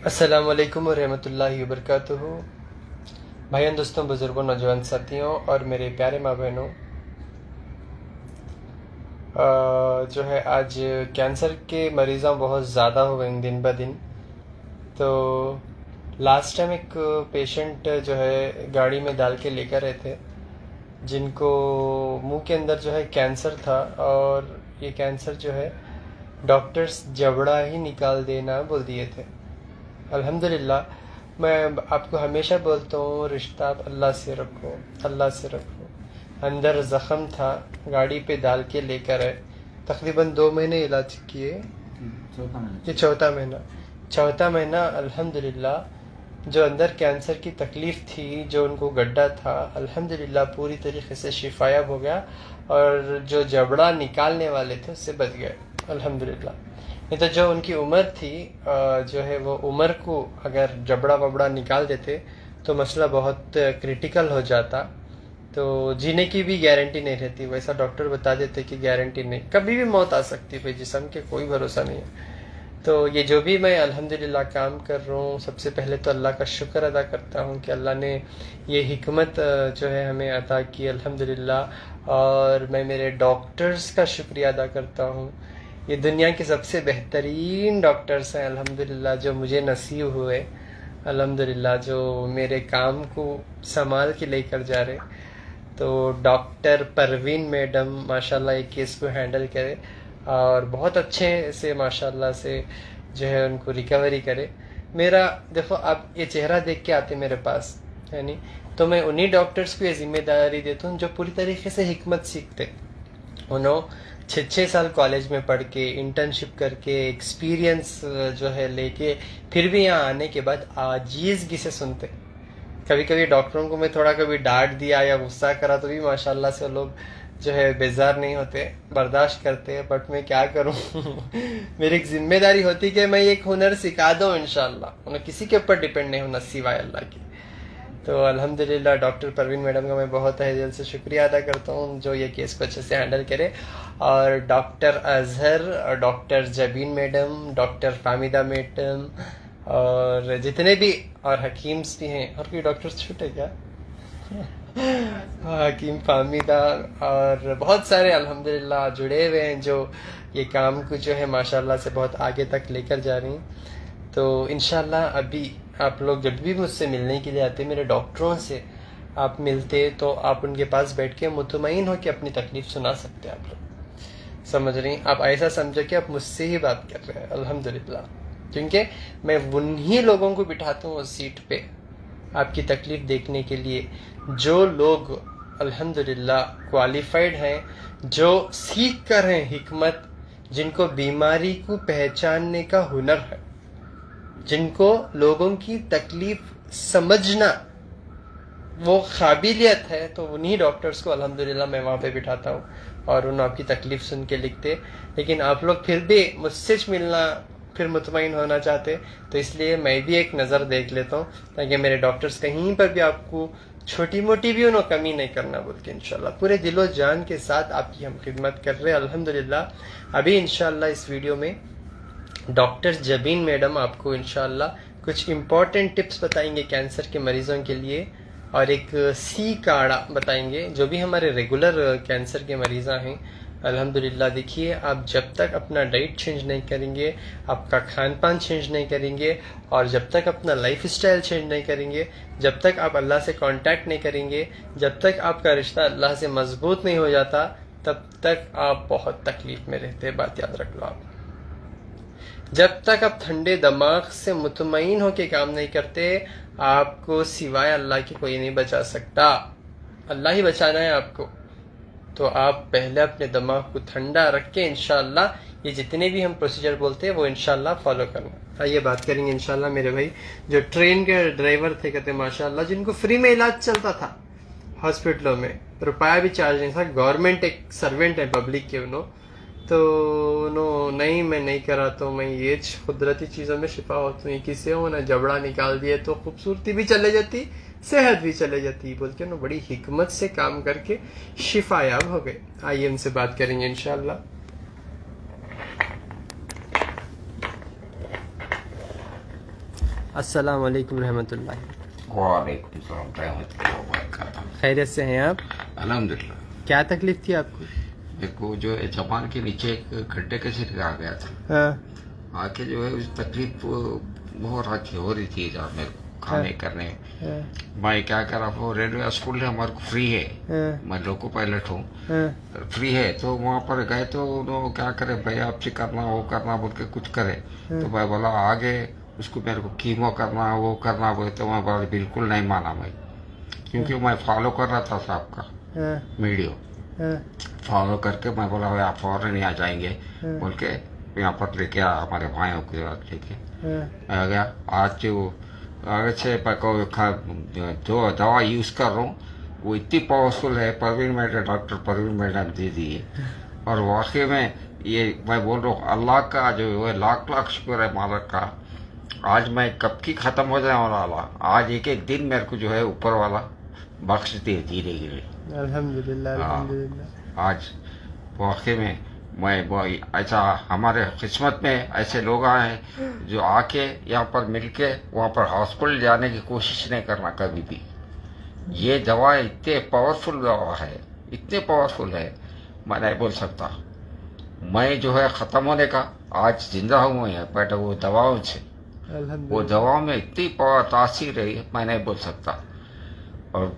अस्सलाम वालेकुम रहमतुल्लाहि वबरकातुहू। भाइयों, दोस्तों, बुज़ुर्गों, नौजवान साथियों और मेरे प्यारे माँ बहनों, जो है आज कैंसर के मरीज़ों बहुत ज़्यादा हो गए दिन ब दिन। तो लास्ट टाइम एक पेशेंट जो है गाड़ी में डाल के लेकर आए थे, जिनको मुंह के अंदर जो है कैंसर था। और ये कैंसर जो है डॉक्टर्स जबड़ा ही निकाल देना बोल दिए थे। अल्हम्दुलिल्लाह, मैं आपको हमेशा बोलता हूँ, रिश्ता आप अल्लाह से रखो, अल्लाह से रखो। अंदर ज़ख़म था, गाड़ी पे डाल के लेकर आए। तकरीबन 2 महीने इलाज किए। ये चौथा महीना अल्हम्दुलिल्लाह। जो अंदर कैंसर की तकलीफ़ थी, जो उनको गड्ढा था, अल्हम्दुलिल्लाह पूरी तरीके से शिफायाब हो गया। और जो जबड़ा निकालने वाले थे उससे बच गए अल्हम्दुलिल्लाह। नहीं तो जो उनकी उम्र थी, जो है वो उम्र को अगर जबड़ा वबड़ा निकाल देते तो मसला बहुत क्रिटिकल हो जाता। तो जीने की भी गारंटी नहीं रहती। वैसा डॉक्टर बता देते कि गारंटी नहीं, कभी भी मौत आ सकती है भाई, जिस्म के कोई भरोसा नहीं है। तो ये जो भी मैं अल्हम्दुलिल्लाह काम कर रहा हूँ, सबसे पहले तो अल्लाह का शुक्र अदा करता हूँ कि अल्लाह ने ये हिकमत जो है हमें अता की अल्हम्दुलिल्लाह। और मैं मेरे डॉक्टर्स का शुक्रिया अदा करता हूँ। ये दुनिया के सबसे बेहतरीन डॉक्टर्स हैं अल्हम्दुलिल्लाह, जो मुझे नसीब हुए अल्हम्दुलिल्लाह, जो मेरे काम को संभाल के लेकर जा रहे। तो डॉक्टर परवीन मैडम माशाल्लाह एक केस को हैंडल करे और बहुत अच्छे से माशाल्लाह से जो है उनको रिकवरी करे। मेरा देखो, आप ये चेहरा देख के आते मेरे पास, है नहीं, तो मैं उन्हीं डॉक्टर्स को ये जिम्मेदारी देता हूँ जो पूरी तरीके से हिकमत सीखते। उन्होंने 6 साल कॉलेज में पढ़ के, इंटर्नशिप करके, एक्सपीरियंस जो है लेके, फिर भी यहाँ आने के बाद आजीज़गी से सुनते। कभी कभी डॉक्टरों को मैं थोड़ा कभी डांट दिया या गुस्सा करा तो भी माशाल्लाह से लोग जो है बेजार नहीं होते, बर्दाश्त करते हैं। बट मैं क्या करूं मेरी एक जिम्मेदारी होती कि मैं एक हुनर सिखा दूं इंशाल्लाह। उन्हें किसी के ऊपर डिपेंड नहीं होना सिवाय अल्लाह के। तो अल्हम्दुलिल्लाह डॉक्टर परवीन मैडम का मैं बहुत तहे दिल से शुक्रिया अदा करता हूँ, जो ये केस को अच्छे से हैंडल करे। और डॉक्टर अजहर और doctor Jabeen madam, doctor Fahmida madam और जितने भी और हकीम्स भी हैं, और कोई डॉक्टर्स छूटे क्या हकीम फामिदा और बहुत सारे अल्हम्दुलिल्लाह जुड़े हुए हैं, जो ये काम को जो है माशाल्लाह से बहुत आगे तक लेकर जा रही हैं। तो इंशाल्लाह अभी आप लोग जब भी मुझसे मिलने के लिए आते, मेरे डॉक्टरों से आप मिलते, तो आप उनके पास बैठ के मुतमईन हो कि अपनी तकलीफ सुना सकते हैं। आप लोग समझ रही, आप ऐसा समझो कि आप मुझसे ही बात कर रहे हैं अल्हम्दुलिल्लाह। क्योंकि मैं उन्हीं लोगों को बिठाता हूँ उस सीट पे आपकी तकलीफ देखने के लिए, जो लोग अल्हम्दुलिल्लाह क्वालिफाइड हैं, जो सीख कर हैं हिकमत, जिनको बीमारी को पहचानने का हुनर है, जिनको लोगों की तकलीफ समझना वो काबिलियत है। तो उन्हीं डॉक्टर्स को अल्हम्दुलिल्लाह मैं वहाँ पे बिठाता हूँ और उन आपकी तकलीफ सुन के लिखते। लेकिन आप लोग फिर भी मुझसे मिलना फिर मुतमईन होना चाहते, तो इसलिए मैं भी एक नज़र देख लेता हूँ, ताकि मेरे डॉक्टर्स कहीं पर भी आपको छोटी मोटी भी उन्होंने कमी नहीं करना बोल के इंशाल्लाह पूरे दिलो जान के साथ आपकी हम खिदमत कर रहे हैं अल्हम्दुलिल्लाह। अभी इंशाल्लाह इस वीडियो में डॉक्टर जबीन मैडम आपको इंशाल्लाह कुछ इम्पोर्टेंट टिप्स बताएंगे कैंसर के मरीजों के लिए, और एक सी काढ़ा बताएंगे जो भी हमारे रेगुलर कैंसर के मरीज़ा हैं। अल्हम्दुलिल्लाह देखिए, आप जब तक अपना डाइट चेंज नहीं करेंगे, आपका खान पान चेंज नहीं करेंगे, और जब तक अपना लाइफ स्टाइल चेंज नहीं करेंगे, जब तक आप अल्लाह से कांटेक्ट नहीं करेंगे, जब तक आपका रिश्ता अल्लाह से मजबूत नहीं हो जाता, तब तक आप बहुत तकलीफ में रहते हैं। बात याद रख लो आप। जब तक आप ठंडे दिमाग से मुतमईन होके काम नहीं करते, आपको सिवाय अल्लाह की कोई नहीं बचा सकता। अल्लाह ही बचाना है आपको। तो आप पहले अपने दिमाग को ठंडा रख के इंशाल्लाह ये जितने भी हम प्रोसीजर बोलते हैं वो इंशाल्लाह फॉलो करना। आइए बात करेंगे इंशाल्लाह मेरे भाई जो ट्रेन के ड्राइवर थे, कहते माशाल्लाह, जिनको फ्री में इलाज चलता था हॉस्पिटलों में, रुपया भी चार्ज नहीं था, गवर्नमेंट एक सर्वेंट है पब्लिक के उन्होंने, तो नो नहीं मैं नहीं कराता हूँ, मैं ये कुदरती चीज़ों में शिफा होती हूँ, किसी हो ना जबड़ा निकाल दिए तो खूबसूरती भी चले जाती, सेहत भी चले जाती बोल के ना बड़ी हिकमत से काम करके शिफायाब हो गए। आइए उनसे बात करेंगे इंशाल्लाह। अस्सलाम वालेकुम रहमतुल्लाह। वालेकुम सलाम रहमतुल्लाहि व बरकातहू। खैरियत से हैं आप? अल्हम्दुलिल्लाह। क्या तकलीफ थी आपको? मेरे को जो है जबान के नीचे एक खड्डे के सिर आ गया था। हाँ। आके जो है उस तकलीफ बहुत अच्छी हो रही थी जहाँ मेरे को खाने करने। मैं क्या करा, वो रेलवे स्कूल है हमारे को फ्री है। मैं लोको पायलट हूँ, फ्री है। तो वहाँ पर गए तो उन्होंने क्या करे, भाई आपसे करना वो करना बोल के कुछ करे। तो मैं बोला आगे उसको मेरे को कीमो करना वो करना बोले, तो मैं बोला बिल्कुल नहीं माना मैं, क्योंकि मैं फॉलो कर रहा था साहब का वीडियो फॉलो करके। मैं बोला भाई आप फौरन नहीं आ जाएंगे बोल के यहाँ पर लेके आ, हमारे भाइयों के साथ लेके आ गया। आज जो आगे से जो दवा यूज कर रहा हूँ वो इतनी पावरफुल है, Parveen madam, doctor Parveen madam दे दी है। और वाकई में ये मैं बोल रहा हूँ अल्लाह का जो है लाख लाख शुक्र है मालिक का। आज मैं कब की खत्म हो जाने वाला, आज एक एक दिन मेरे को जो है ऊपर वाला बख्श दे धीरे धीरे। अल्हम्दुलिल्लाह अल्हम्दुलिल्लाह। आज वाकई में मैं ऐसा हमारे किस्मत में ऐसे लोग आए हैं जो आके यहाँ पर मिलके वहाँ पर हॉस्पिटल जाने की कोशिश नहीं करना कभी भी। ये दवा इतने पावरफुल दवा है, इतने पावरफुल है, मैं नहीं बोल सकता। मैं जो है ख़त्म होने का आज जिंदा हूँ बट वो दवाओं से, वो दवाओं में इतनी तासीर है मैं नहीं बोल सकता। और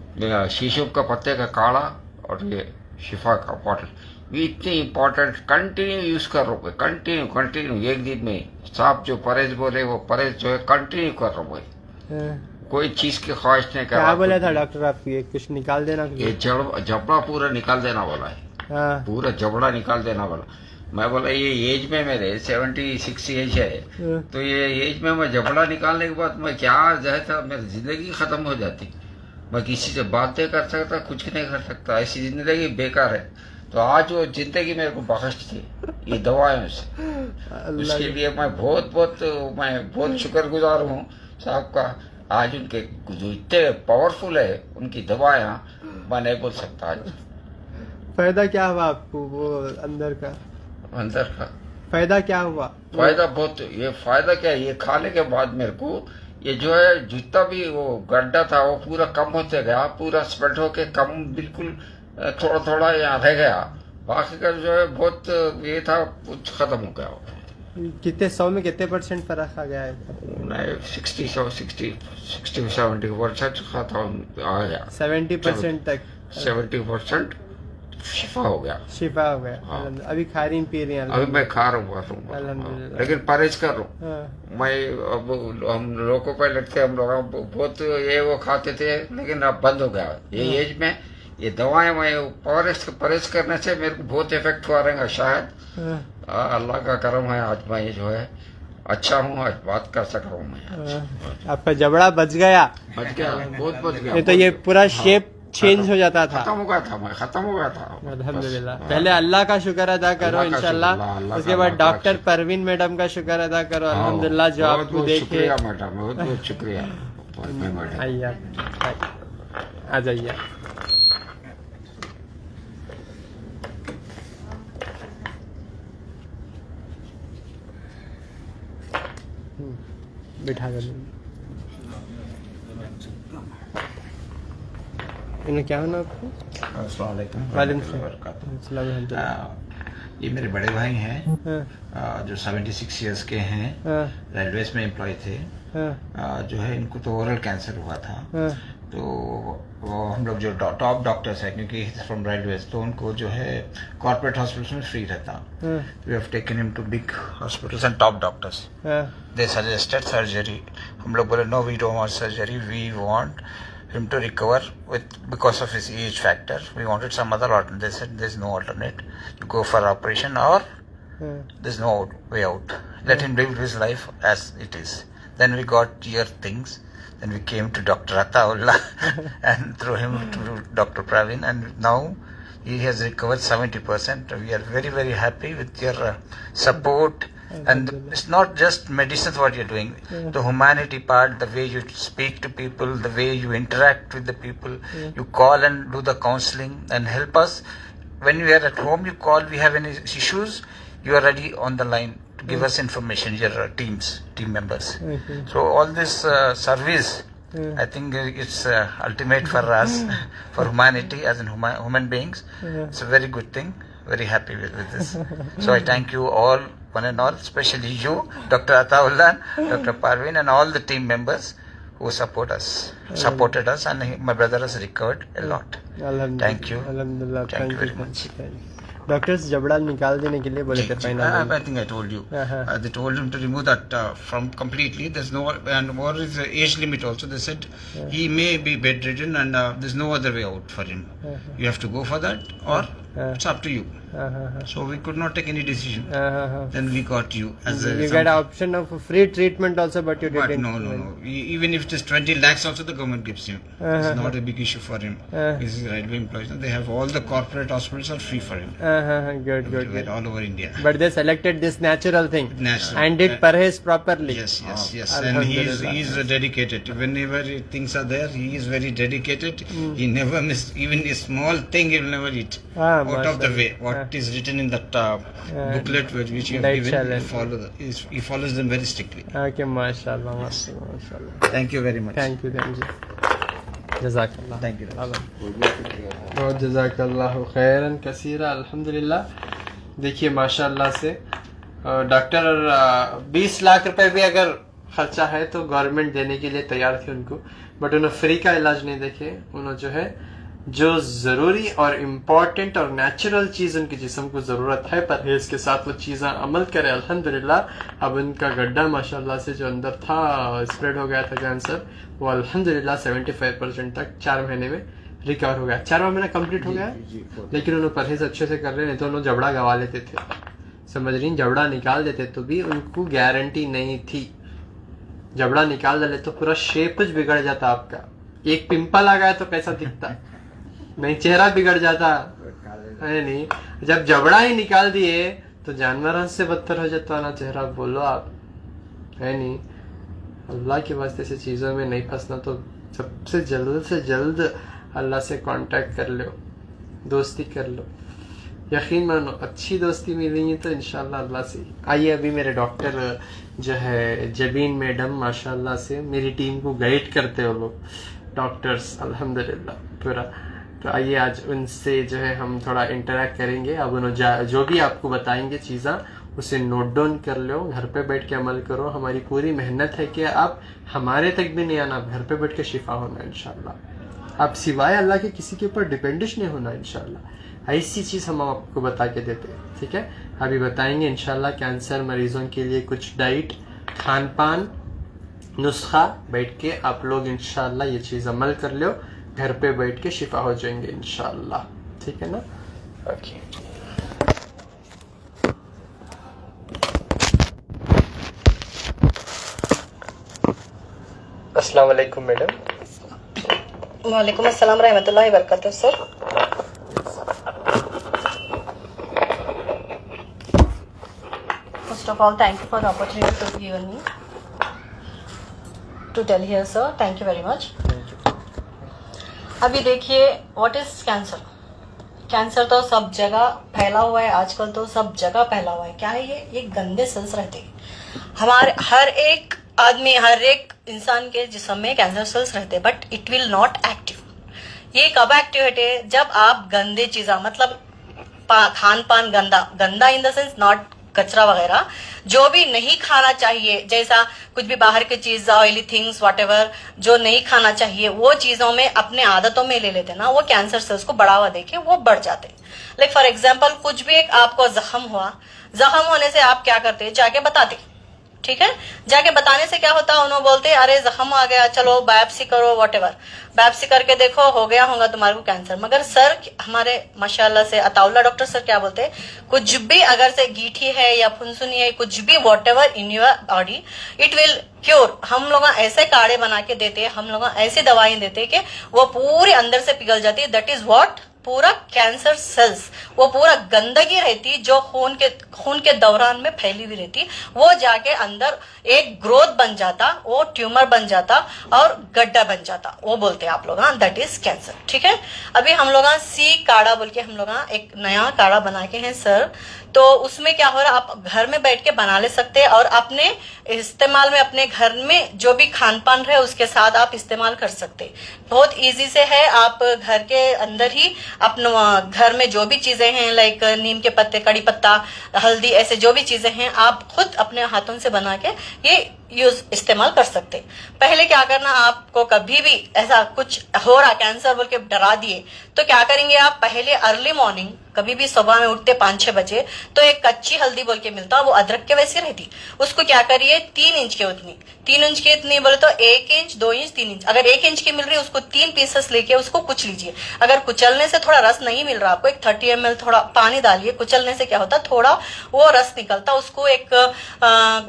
शीशम का पत्ते का काढ़ा और ये शिफा का बॉटल ये इतने इम्पोर्टेंट, कंटिन्यू यूज कर रहा हूँ, कंटिन्यू एक दिन में। साहब जो परहेज बोले वो परहेज जो है कंटिन्यू कर रहा हूँ, कोई चीज की ख्वाहिश नहीं कर रहा। क्या बोला था डॉक्टर आपको? ये कुछ निकाल देना, ये जबड़ा पूरा निकाल देना वाला है। पूरा जबड़ा निकाल देना वाला। मैं बोला ये एज में मेरे 76 एज है, तो ये एज में मैं जबड़ा निकालने के बाद मैं क्या जो था मेरी जिंदगी खत्म हो जाती। मैं किसी से बात नहीं कर सकता, कुछ नहीं कर सकता, ऐसी जिंदगी बेकार है। तो आज वो जिंदगी मेरे को बख्श थी ये दवाओं से। उसके लिए मैं बहुत शुक्रगुजार हूँ साहब का। आज उनके जो इतने पावरफुल है उनकी दवाएं मैं नहीं बोल सकता। आज फायदा क्या हुआ आपको? वो अंदर का फायदा क्या हुआ? फायदा बहुत, ये फायदा क्या, ये खाने के बाद मेरे को ये जो है जितना भी वो गड्ढा था वो पूरा कम होते गया, पूरा स्प्रेड होके कम, बिल्कुल थोड़ा थोड़ा यहाँ रह गया। बाकी का जो है बहुत ये था कुछ खत्म हो गया। कितने 100 में कितने % फर्क आ गया है? 60-70% खत्म आ गया। 70% तक 70% शिफा हो गया। शिफा हो गया। हाँ। अभी खा रही पी रही हैं? अभी मैं खा रहा हूँ अल्हम्दुलिल्लाह। लेकिन परहेज कर रहा हूँ। मैं अब हम लोको पायलट थे, हम लोग बहुत ये वो खाते थे, लेकिन अब बंद हो गया। ये एज में ये दवाएं मैं परहेज करने से मेरे को बहुत इफेक्ट हुआ रहेगा शायद। अल्लाह का करम है आज मैं जो है अच्छा हूँ, आज बात कर सक रहा हूँ मैं। आपका जबड़ा बच गया? बहुत बच गया। नहीं तो ये पूरा शेप चेंज हो जाता था। खत्म हो गया था। अल्हम्दुलिल्लाह। पहले अल्लाह का शुक्र अदा करो इंशाल्लाह, उसके बाद डॉक्टर परवीन मैडम का शुक्र अदा करो अल्हम्दुलिल्लाह जो आपको देखे। मैडम बहुत शुक्रिया। आइए आ जाइए। बिठा कर इन्हें क्या होना आपको? वालेकुम सलाम। ये मेरे बड़े भाई हैं जो 76 इयर्स के हैं, रेलवेज में एम्प्लॉय थे। जो है इनको तो ओरल कैंसर हुआ था। तो वो हम लोग जो टॉप डॉक्टर्स है, क्योंकि फ्रॉम रेलवेज, तो उनको जो है कॉर्पोरेट हॉस्पिटल्स में फ्री रहता। We have taken him to big hospitals and top doctors. They suggested surgery. हम लोग बोले no we don't want surgery, we want him to recover because of his age factor. We wanted some other alternate. They said there's no alternate. You go for operation or there's no way out. Let him live his life as it is. Then we got your things. Then we came to Dr. Ataullah and through him to Dr. Praveen, and now he has recovered 70%. We are very, very happy with your support. And it's not just medicines what you're doing, the humanity part, the way you speak to people, the way you interact with the people, you call and do the counseling and help us. When we are at home, you call, we have any issues, you are ready on the line give us information, your team members. So all this service, I think it's ultimate for us, for humanity as in human beings. It's a very good thing. Very happy with this. So I thank you all, one and all, especially you, Dr. Ataullah, Dr. Parveen, and all the team members who supported us, and my brother has recovered a lot. Thank you. Alhamdulillah. Thank you very much. Doctors जबड़ा निकाल देने के लिए बोले थे final I think I told you. They told him to remove that from completely. There's no, and what is the age limit also? They said he may be bedridden and there's no other way out for him. You have to go for that, or it's up to you. So we could not take any decision. Then we got you as you got an option of free treatment also, but you but didn't. no. Even if it is 20 lakhs also, the government gives him. It's not a big issue for him. He's a railway employee. They have all the corporate hospitals are free for him. Good. All over India. But they selected this natural thing. Natural. And did parhez properly. Yes. And he's dedicated. Whenever things are there, he is very dedicated. He never missed even a small thing. He will never eat out of the way. What is written in that booklet which you have given, he follows them very strictly. Okay, mashallah. Thank you very much. Thank you. जज़ाकल्लाह. Thank you. बहुत जज़ाकल्लाह खैरन कसीरा. अल्हम्दुलिल्लाह. देखिए माशाल्लाह से doctor 20 lakh रुपए भी अगर खर्चा है तो गवर्नमेंट देने के लिए तैयार थे उनको, बट उन्होंने फ्री का इलाज नहीं देखे. उन्होंने जो है जो जरूरी और इम्पोर्टेंट और नेचुरल चीज उनके जिस्म को जरूरत है परहेज के साथ वो चीजें अमल करे. अल्हम्दुलिल्लाह अब उनका गड्ढा माशाल्लाह से जो अंदर था स्प्रेड हो गया था कैंसर, वो अल्हम्दुलिल्लाह 75% तक 4 महीने में रिकवर हो गया. 4वां महीना कंप्लीट हो गया. लेकिन उन्होंने परहेज अच्छे से कर रहे, नहीं तो उन्होंने जबड़ा गवा लेते थे. समझ रही, जबड़ा निकाल देते तो भी उनको गारंटी नहीं थी. जबड़ा निकाल डाले तो पूरा शेप बिगड़ जाता आपका. एक पिंपल आ गया तो कैसा दिखता, नहीं चेहरा बिगड़ जाता है. नहीं, जब जबड़ा ही निकाल दिए तो जानवर से बदतर हो जाता ना चेहरा. बोलो आप, है नहीं. अल्लाह के वास्ते ऐसी चीजों में नहीं फंसना. तो सबसे जल्द से जल्द अल्लाह से कांटेक्ट कर लो, दोस्ती कर लो. यकीन मानो अच्छी दोस्ती मिलेंगी तो इंशाल्लाह अल्लाह से. आइए अभी मेरे डॉक्टर जो है जबीन मैडम माशाल्लाह से मेरी टीम को गाइड करते हो लोग डॉक्टर्स अल्हम्दुलिल्लाह पूरा. तो आइए आज उनसे जो है हम थोड़ा इंटरेक्ट करेंगे. अब उन्होंने जो भी आपको बताएंगे चीज़ें उसे नोट डाउन कर लो, घर पे बैठ के अमल करो. हमारी पूरी मेहनत है कि आप हमारे तक भी नहीं आना, घर पे बैठ के शिफा होना इंशाल्लाह. आप सिवाय अल्लाह के किसी के ऊपर डिपेंडेंट नहीं होना इंशाल्लाह. ऐसी चीज़ हम आपको बता के देते हैं. ठीक है, अभी बताएंगे इंशाल्लाह कैंसर मरीजों के लिए कुछ डाइट, खान पान, नुस्खा. बैठ के आप लोग इंशाल्लाह ये चीज़ अमल कर लो, घर पे बैठ के शिफा हो जाएंगे इंशाल्लाह. ठीक है ना. ओके. अस्सलाम वालेकुम मैडम. वालेकुम अस्सलाम रहमतुल्लाहि व बरकातुहू sir. First of all, thank you for the opportunity to be given me to tell here, sir. Thank you very much. अभी देखिए व्हाट इज कैंसर. कैंसर तो सब जगह फैला हुआ है, आजकल तो सब जगह फैला हुआ है. क्या है ये गंदे सेल्स रहते हैं हमारे हर एक आदमी, हर एक इंसान के जिस्म में कैंसर सेल्स रहते हैं, but it will not active. ये कब एक्टिव है? जब आप गंदे चीज़ा मतलब खान पान गंदा इन द सेंस नॉट कचरा वगैरह जो भी नहीं खाना चाहिए, जैसा कुछ भी बाहर की चीज, ऑयली थिंग्स, व्हाटएवर जो नहीं खाना चाहिए, वो चीजों में अपने आदतों में ले लेते ना, वो कैंसर सेल्स को बढ़ावा देके वो बढ़ जाते हैं. लाइक फॉर एग्जांपल कुछ भी एक आपको जख्म हुआ, जख्म होने से आप क्या करते हैं, जाके बताते. ठीक है, जाके बताने से क्या होता है, उन्होंने बोलते अरे जख्म आ गया, चलो बायोप्सी करो, व्हाटएवर. बायोप्सी करके देखो हो गया होगा तुम्हारे को कैंसर. मगर सर हमारे माशाल्लाह से अताउल्ला डॉक्टर सर क्या बोलते हैं, कुछ भी अगर से गीठी है या फुनसुनी है, कुछ भी whatever in your body it will cure. हम लोग ऐसे काढ़े बना के देते हैं, हम लोग ऐसी दवाएं देते हैं कि वो पूरे अंदर से पिघल जाती है. दैट इज व्हाट पूरा कैंसर सेल्स, वो पूरा गंदगी रहती जो खून के दौरान में फैली हुई रहती, वो जाके अंदर एक ग्रोथ बन जाता, वो ट्यूमर बन जाता और गड्ढा बन जाता, वो बोलते हैं आप लोग, हाँ, दैट इज कैंसर। ठीक है, अभी हम लोग सी काढ़ा बोल के हम लोग एक नया काढ़ा बना के हैं सर, तो उसमें क्या हो रहा है, आप घर में बैठ के बना ले सकते हैं और अपने इस्तेमाल में अपने घर में जो भी खान पान है उसके साथ आप इस्तेमाल कर सकते हैं। बहुत इजी से है, आप घर के अंदर ही अपने घर में जो भी चीजें हैं लाइक नीम के पत्ते, कड़ी पत्ता, हल्दी, ऐसे जो भी चीजें हैं आप खुद अपने हाथों से बना के ये यूज इस्तेमाल कर सकते हैं। पहले क्या करना, आपको कभी भी ऐसा कुछ हो रहा कैंसर बोल के डरा दिए तो क्या करेंगे आप, पहले अर्ली मॉर्निंग कभी भी सुबह में उठते 5-6 बजे तो एक कच्ची हल्दी बोल के मिलता, वो अदरक के वैसी रहती, उसको क्या करिए 3 इंच के उतनी, 3 इंच के इतनी बोले तो 1 इंच, 2 इंच, 3 इंच, अगर 1 इंच की मिल रही है उसको 3 पीसेस लेके उसको कुच लीजिए। अगर कुचलने से थोड़ा रस नहीं मिल रहा आपको, एक 30 ml थोड़ा पानी डालिए, कुचलने से क्या होता थोड़ा वो रस निकलता, उसको एक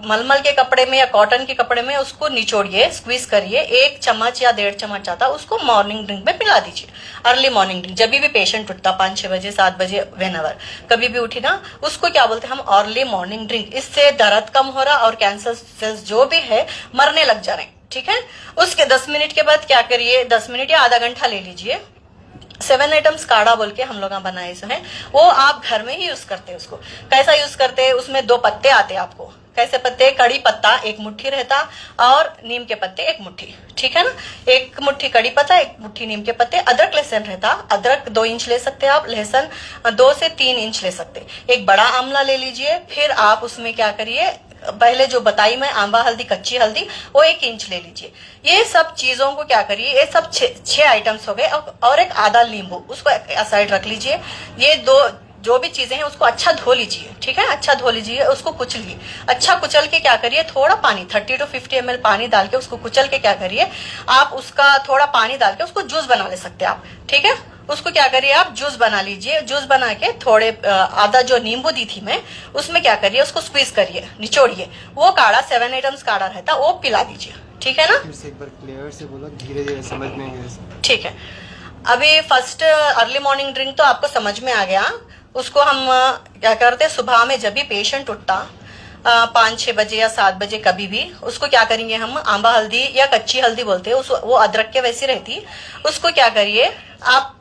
मलमल के कपड़े में या कॉटन के कपड़े में उसको निचोड़िए, स्क्वीज करिए, 1 चम्मच या 1.5 चम्मच आता उसको मॉर्निंग ड्रिंक में पिला दीजिए। अर्ली मॉर्निंग ड्रिंक जब भी पेशेंट उठता 5-6 बजे, 7 बजे, व्हेनेवर कभी भी उठी ना, उसको क्या बोलते हैं हम, अर्ली मॉर्निंग ड्रिंक। इससे दर्द कम हो रहा और कैंसर सेल्स जो भी है मरने लग जा रहे हैं। ठीक है, उसके 10 मिनट के बाद क्या करिए, 10 मिनट या आधा घंटा ले लीजिए, 7 आइटम्स काढ़ा बोल के हम लोग बनाए जो है वो आप घर में ही यूज करते हैं। उसको कैसा यूज करते हैं, उसमें 2 पत्ते आते हैं आपको, कैसे पत्ते, कड़ी पत्ता 1 मुट्ठी रहता और नीम के पत्ते 1 मुट्ठी, ठीक है ना, 1 मुट्ठी कड़ी पत्ता, 1 मुट्ठी नीम के पत्ते, अदरक लहसुन रहता, अदरक 2 इंच ले सकते हैं आप, लहसुन 2 से 3 इंच ले सकते, एक बड़ा आंवला ले लीजिए। फिर आप उसमें क्या करिए, पहले जो बताई मैं आंबा हल्दी, कच्ची हल्दी वो 1 इंच ले लीजिए। ये सब चीजों को क्या करिए, ये सब 6 आइटम्स हो गए और एक आधा नींबू उसको साइड रख लीजिए। ये 2 जो भी चीजें हैं उसको अच्छा धो लीजिए, ठीक है, अच्छा धो लीजिए, उसको कुचलिए, अच्छा कुचल के क्या करिए, थोड़ा पानी 30 to 50 ml पानी डाल के उसको कुचल के क्या करिए, आप उसका थोड़ा पानी डाल के उसको जूस बना ले सकते हैं आप। ठीक है, उसको क्या करिए आप जूस बना लीजिए, जूस बना के थोड़े आधा जो नींबू दी थी मैं उसमें क्या करिए, उसको स्क्वीज करिए, निचोड़िए, वो काढ़ा 7 आइटम्स काढ़ा रहता वो पिला दीजिए। ठीक है ना, फिर से एक बार क्लियर से बोलो, धीरे धीरे समझ में आएगा। ठीक है, अभी फर्स्ट अर्ली मॉर्निंग ड्रिंक तो आपको समझ में आ गया। उसको हम क्या करते हैं, सुबह में जब भी पेशेंट उठता 5-6 बजे या 7 बजे कभी भी, उसको क्या करेंगे हम, आंबा हल्दी या कच्ची हल्दी बोलते हैं, वो अदरक के वैसी रहती, उसको क्या करिए आप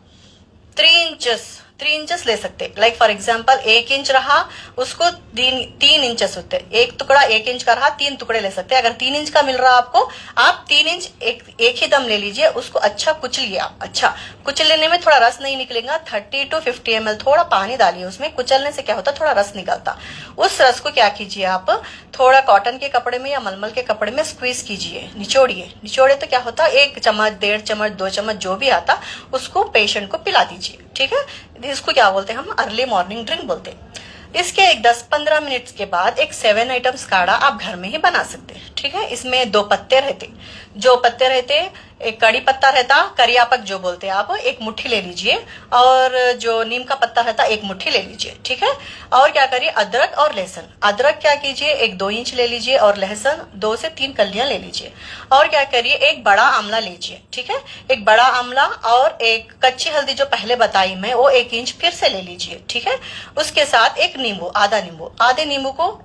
3 इंचेस ले सकते, लाइक फॉर एग्जांपल 1 इंच रहा उसको 3 इंचेस होते, 1 टुकड़ा 1 इंच का रहा 3 टुकड़े ले सकते। अगर 3 इंच का मिल रहा आपको, आप 3 इंच एक ही दम ले लीजिए, उसको अच्छा कुचलिए आप, अच्छा कुचलने में थोड़ा रस नहीं निकलेगा, 30 to 50 ml थोड़ा पानी डालिए उसमें, कुचलने से क्या होता थोड़ा रस निकलता, उस रस को क्या कीजिए आप थोड़ा कॉटन के कपड़े में या मलमल के कपड़े में स्क्वीज कीजिए, निचोड़े तो क्या होता 1 चम्मच 1.5 चम्मच 2 चम्मच जो भी आता उसको पेशेंट को पिला दीजिए। ठीक है, इसको क्या बोलते हैं हम, अर्ली मॉर्निंग ड्रिंक बोलते हैं। इसके एक 10-15 मिनट्स के बाद एक 7 आइटम्स काढ़ा आप घर में ही बना सकते हैं। ठीक है, इसमें 2 पत्ते रहते, जो पत्ते रहते, एक कड़ी पत्ता रहता, करियापक जो बोलते हैं आप, 1 मुट्ठी ले लीजिए, और जो नीम का पत्ता रहता 1 मुट्ठी ले लीजिए। ठीक है, और क्या करिए, अदरक और लहसुन, अदरक क्या कीजिए 1-2 इंच ले लीजिए और लहसुन 2 से 3 कलियां ले लीजिए, और क्या करिए एक बड़ा आंवला लीजिए। ठीक है, एक बड़ा आंवला और एक कच्ची हल्दी जो पहले बताई मैं वो 1 इंच फिर से ले लीजिए। ठीक है, उसके साथ एक नींबू, आधे नींबू को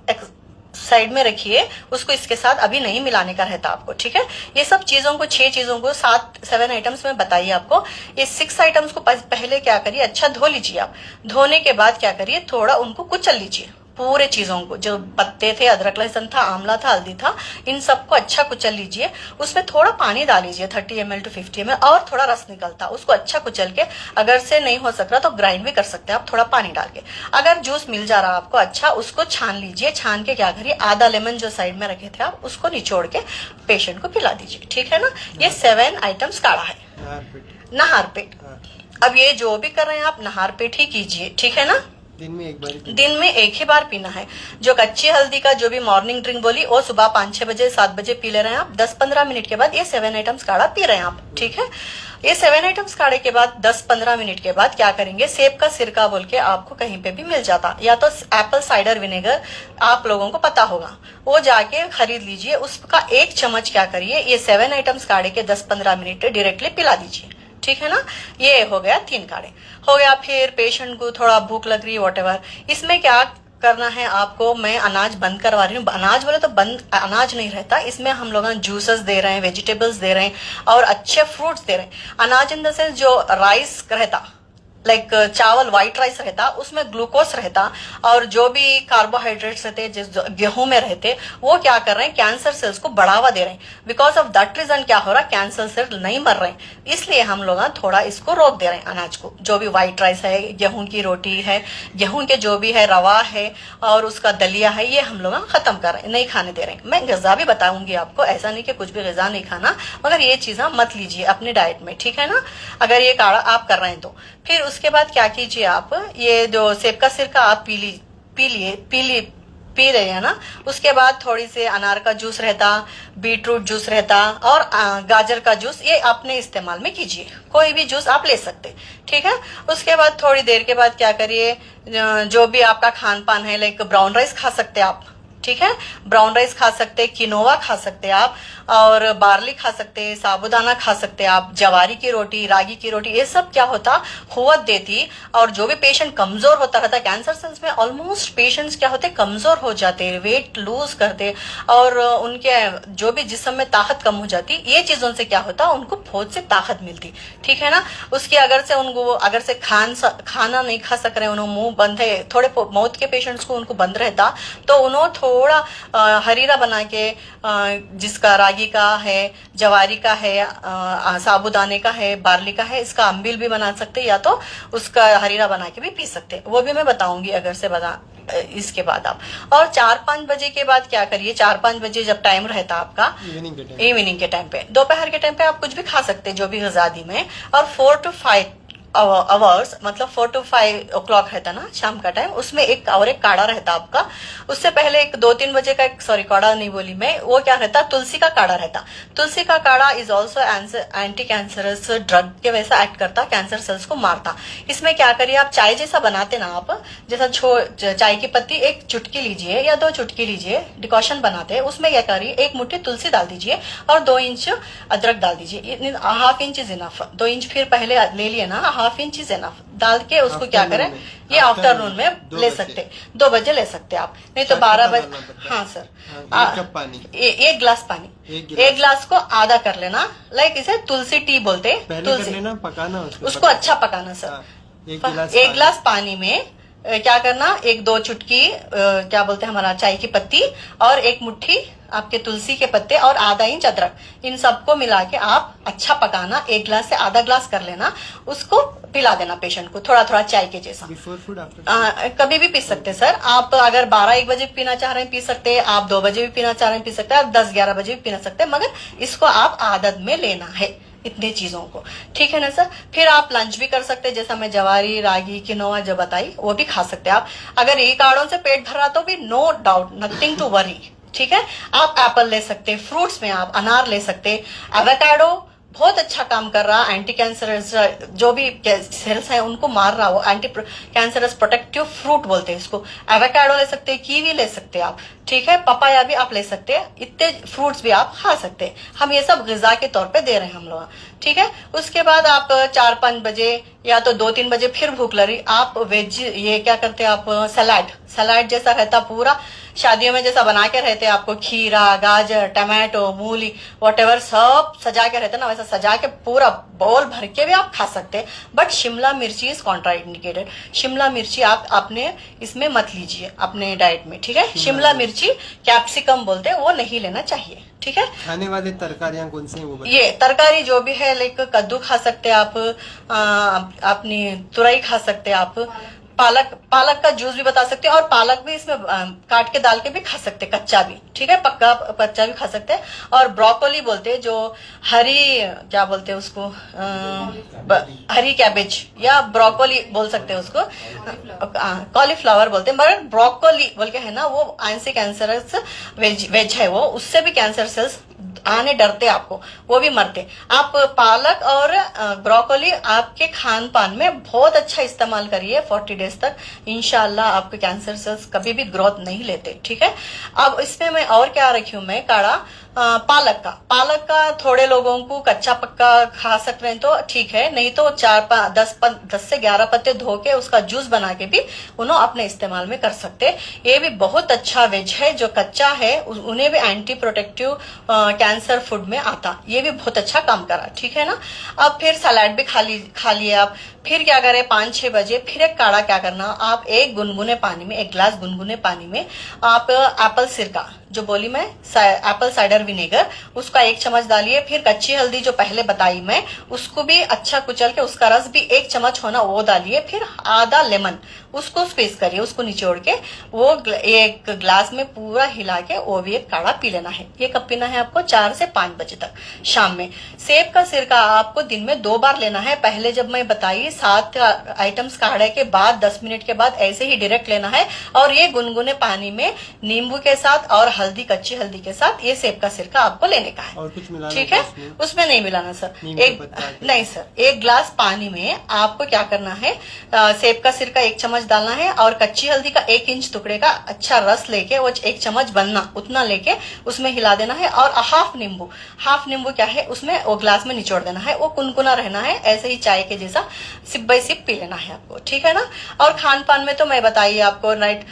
साइड में रखिए, उसको इसके साथ अभी नहीं मिलाने का रहता आपको। ठीक है, ये सब चीजों को 6 चीजों को 7 आइटम्स में बताइए आपको। ये 6 आइटम्स को पहले क्या करिए अच्छा धो लीजिए आप, धोने के बाद क्या करिए थोड़ा उनको कुचल लीजिए, पूरे चीजों को जो पत्ते थे, अदरक लहसुन था, आंवला था, हल्दी था, इन सबको अच्छा कुचल लीजिए, उसमें थोड़ा पानी डाल लीजिए 30 ml to 50 ml और थोड़ा रस निकलता, उसको अच्छा कुचल के, अगर से नहीं हो सक रहा तो ग्राइंड भी कर सकते हैं आप थोड़ा पानी डाल के। अगर जूस मिल जा रहा आपको अच्छा, उसको छान लीजिए, छान के क्या करिए आधा लेमन जो साइड में रखे थे आप उसको निचोड़ के पेशेंट को पिला दीजिए। ठीक है ना, ये 7 आइटम्स काढ़ा है, नहार पेट। अब ये जो भी कर रहे हैं आप नहार पेट ही कीजिए। ठीक है ना, दिन में एक ही बार पीना है। जो कच्ची हल्दी का जो भी मॉर्निंग ड्रिंक बोली वो सुबह 5-6 बजे 7 बजे पी ले रहे हैं आप, 10-15 मिनट के बाद ये 7 आइटम्स काढ़ा पी रहे हैं आप। ठीक है, ये 7 आइटम्स काढ़े के बाद 10-15 मिनट के बाद क्या करेंगे, सेब का सिरका बोल के आपको कहीं पे भी मिल जाता, या तो एप्पल साइडर विनेगर आप लोगों को पता होगा, वो जाके खरीद लीजिए, उसका 1 चम्मच क्या करिए ये 7 आइटम्स काढ़े के 10-15 मिनट डायरेक्टली पिला दीजिए। ठीक है ना। ये हो गया 3 काढ़े हो गया। फिर पेशेंट को थोड़ा भूख लग रही है वॉटेवर, इसमें क्या करना है आपको, मैं अनाज बंद करवा रही हूँ। अनाज बोले तो बंद अनाज नहीं रहता, इसमें हम लोग जूसेस दे रहे हैं, वेजिटेबल्स दे रहे हैं और अच्छे फ्रूट्स दे रहे हैं। अनाज इन द सेंस जो राइस रहता, लाइक चावल व्हाइट राइस रहता, उसमें ग्लूकोज रहता और जो भी कार्बोहाइड्रेट्स रहते जिस गेहूं में रहते, वो क्या कर रहे हैं, कैंसर सेल्स को बढ़ावा दे रहे हैं। बिकॉज ऑफ दैट रीजन क्या हो रहा है, कैंसर सेल नहीं मर रहे हैं। इसलिए हम लोग थोड़ा इसको रोक दे रहे हैं, अनाज को। जो भी व्हाइट राइस है, गेहूं की रोटी है, गेहूं के जो भी है रवा है और उसका दलिया है, ये हम लोग खत्म कर रहे हैं, नहीं खाने दे रहे हैं। मैं ग़िज़ा भी बताऊंगी आपको, ऐसा नहीं कि कुछ भी ग़िज़ा नहीं खाना, मगर ये चीज़ें मत लीजिए अपनी डाइट में, ठीक है ना, अगर ये काढ़ा आप कर रहे हैं तो। फिर उसके बाद क्या कीजिए आप, ये जो सेब का सिरका आप पी रहे हैं ना, उसके बाद थोड़ी से अनार का जूस रहता, बीटरूट जूस रहता और गाजर का जूस, ये अपने इस्तेमाल में कीजिए। कोई भी जूस आप ले सकते, ठीक है। उसके बाद थोड़ी देर के बाद क्या करिए, जो भी आपका खान पान है, लाइक ब्राउन राइस खा सकते आप, ठीक है, ब्राउन राइस खा सकते, किनोवा खा सकते आप और बार्ली खा सकते, साबूदाना खा सकते आप, जवारी की रोटी, रागी की रोटी, ये सब क्या होता, कुव्वत देती। और जो भी पेशेंट कमजोर होता रहता, कैंसर सेल्स में ऑलमोस्ट पेशेंट्स क्या होते, कमजोर हो जाते, वेट लूज करते और उनके जो भी जिस्म में ताकत कम हो जाती, ये चीजों से क्या होता, उनको बहुत से ताकत मिलती, ठीक है ना। उसकी अगर से खाना नहीं खा सक रहे, उन्होंने मुंह बंद है, थोड़े मौत के पेशेंट्स को उनको बंद रहता, तो उन्होंने थोड़ा हरीरा बना के, जिसका रागी का है, जवारी का है, साबूदाने का है, बार्ली का है, इसका अम्बिल भी बना सकते, या तो उसका हरीरा बना के भी पी सकते, वो भी मैं बताऊंगी अगर से इसके बाद आप। और 4-5 बजे के बाद क्या करिए, 4-5 बजे जब टाइम रहता आपका इवनिंग के टाइम पे, दोपहर के टाइम पे आप कुछ भी खा सकते जो भी ग़िज़ादी में, और 4 to 5 आवर्स, मतलब 4 to 5 o'clock रहता ना शाम का टाइम, उसमें एक काढ़ा रहता आपका। उससे पहले एक 2-3 बजे का काढ़ा नहीं बोली मैं, वो क्या रहता, तुलसी का काढ़ा रहता। तुलसी का काढ़ा is also anti cancerous drug के वैसा एक्ट करता, कैंसर सेल्स को मारता। इसमें क्या करिए, आप चाय जैसा बनाते ना, आप जैसा चाय की पत्ती एक चुटकी लीजिए या 2 चुटकी लीजिए, डिकॉशन बनाते हैं, उसमें क्या करिए, 1 मुट्ठी तुलसी डाल दीजिए और 2 इंच अदरक डाल दीजिए, half inch is enough, 2 inch फिर पहले ले लिए ना, हाफ इंच इज एनफ, डाल के उसको क्या करें, ये आफ्टरनून में ले सकते, 2 बजे ले सकते आप, नहीं तो 12 बजे। हाँ सर, 1 कप पानी, 1 गिलास पानी, 1 गिलास को आधा कर लेना, लाइक इसे तुलसी टी बोलते, तुलसी पकाना, उसको अच्छा पकाना सर। 1 गिलास पानी में क्या करना, 1-2 चुटकी क्या बोलते हैं हमारा चाय की पत्ती और 1 मुट्ठी आपके तुलसी के पत्ते और आधा इंच अदरक, इन सबको मिला के आप अच्छा पकाना, 1 गिलास से आधा गिलास कर लेना, उसको पिला देना पेशेंट को थोड़ा थोड़ा चाय के जैसा। बिफोर फूड आफ्टर कभी भी पी सकते सर आप, अगर 12-1 बजे पीना चाह रहे हैं पी सकते हैं आप, 2 बजे भी पीना चाह रहे हैं पी सकते हैं आप, 10-11 बजे भी पीना सकते हैं, मगर इसको आप आदत में लेना है इतनी चीजों को, ठीक है ना सर। फिर आप लंच भी कर सकते हैं, जैसा मैं जवारी, रागी, किनोवा जो बताई वो भी खा सकते हैं आप। अगर ये काढ़ों से पेट भर रहा तो भी no doubt, nothing to worry, ठीक है। आप एप्पल ले सकते, फ्रूट्स में आप अनार ले सकते, एवोकाडो बहुत अच्छा काम कर रहा, एंटी कैंसरस जो भी सेल्स हैं उनको मार रहा, वो एंटी कैंसरस प्रोटेक्टिव फ्रूट बोलते हैं इसको। एवोकाडो ले सकते हैं, कीवी ले सकते हैं आप, ठीक है, पपाया भी आप ले सकते हैं, इतने फ्रूट्स भी आप खा सकते हैं। हम ये सब ग़िज़ा के तौर पे दे रहे हैं हम लोग, ठीक है। उसके बाद आप 4-5 बजे या तो 2-3 बजे फिर भूख लगी, आप वेज ये क्या करते हैं आप, सलाद जैसा रहता पूरा, शादियों में जैसा बना के रहते हैं, आपको खीरा, गाजर, टमाटो, मूली, व्हाटएवर सब सजा के रहते ना, वैसा सजा के पूरा बाउल भर के भी आप खा सकते हैं। बट शिमला मिर्ची इज कॉन्ट्राइंडिकेटेड, शिमला मिर्ची आप अपने इसमें मत लीजिए अपने डाइट में, ठीक है। शिमला मिर्ची कैप्सिकम बोलते हैं, वो नहीं लेना चाहिए, ठीक है। खाने वाले तरकारियां कौन सी हैं? ये तरकारी जो भी है, लाइक कद्दू खा सकते हैं आप, अपनी तुरई खा सकते हैं आप, पालक का जूस भी बता सकते हैं, और पालक भी इसमें काट के डाल के भी खा सकते हैं, कच्चा भी, ठीक है, पक्का कच्चा भी खा सकते हैं। और ब्रोकोली बोलते हैं, जो हरी क्या बोलते हैं उसको, हरी कैबेज या ब्रोकोली बोल सकते हैं उसको, कॉलीफ्लावर बोलते हैं, मगर ब्रोकोली बोल के है ना, वो एंटी कैंसरस वेज है, वो उससे भी कैंसर सेल्स आने डरते आपको, वो भी मरते। आप पालक और ब्रोकोली आपके खान पान में बहुत अच्छा इस्तेमाल करिए 40 डेज तक, इंशाल्लाह आपके कैंसर सेल्स कभी भी ग्रोथ नहीं लेते, ठीक है। अब इसमें मैं और क्या रखी हूँ, मैं काढ़ा पालक का थोड़े लोगों को कच्चा पक्का खा सकते हैं तो ठीक है, नहीं तो 10 से 11 पत्ते धो के उसका जूस बना के भी उन्होंने अपने इस्तेमाल में कर सकते। ये भी बहुत अच्छा वेज है, जो कच्चा है उन्हें भी एंटी प्रोटेक्टिव कैंसर फूड में आता, ये भी बहुत अच्छा काम करा, ठीक है ना। अब फिर सलाद भी खा लिए आप। फिर क्या करें, 5-6 बजे फिर एक काढ़ा क्या करना, आप एक गिलास गुनगुने पानी में आप एप्पल सिरका, जो बोली मैं एप्पल साइडर विनेगर, उसका 1 चम्मच डालिए। फिर कच्ची हल्दी जो पहले बताई मैं, उसको भी अच्छा कुचल के उसका रस भी 1 चम्मच होना वो डालिए। फिर आधा लेमन उसको स्क्वीज करिए, उसको निचोड़ के वो एक ग्लास में पूरा हिला के वो भी एक काढ़ा पी लेना है। ये कब पीना है आपको, 4 से 5 बजे तक शाम में। सेब का सिरका आपको दिन में 2 बार लेना है। पहले जब मैं बताई 7 आइटम्स काढ़े के बाद 10 मिनट के बाद ऐसे ही डायरेक्ट लेना है, और ये गुनगुने पानी में नींबू के साथ और कच्ची हल्दी के साथ ये सेब का सिरका आपको लेने का है। और कुछ मिलाना, ठीक है, उसमें नहीं मिलाना सर। नहीं सर, 1 ग्लास पानी में आपको क्या करना है, सेब का सिरका 1 चम्मच डालना है, और कच्ची हल्दी का 1 इंच टुकड़े का अच्छा रस लेके वो 1 चम्मच बनना उतना लेके उसमें हिला देना है, और हाफ नींबू क्या है उसमें वो ग्लास में निचोड़ देना है। वो कुनकुना रहना है, ऐसे ही चाय के जैसा सिप बाई सिप पी लेना है आपको, ठीक है ना। और खान पान में तो मैं बताइए आपको, नाइट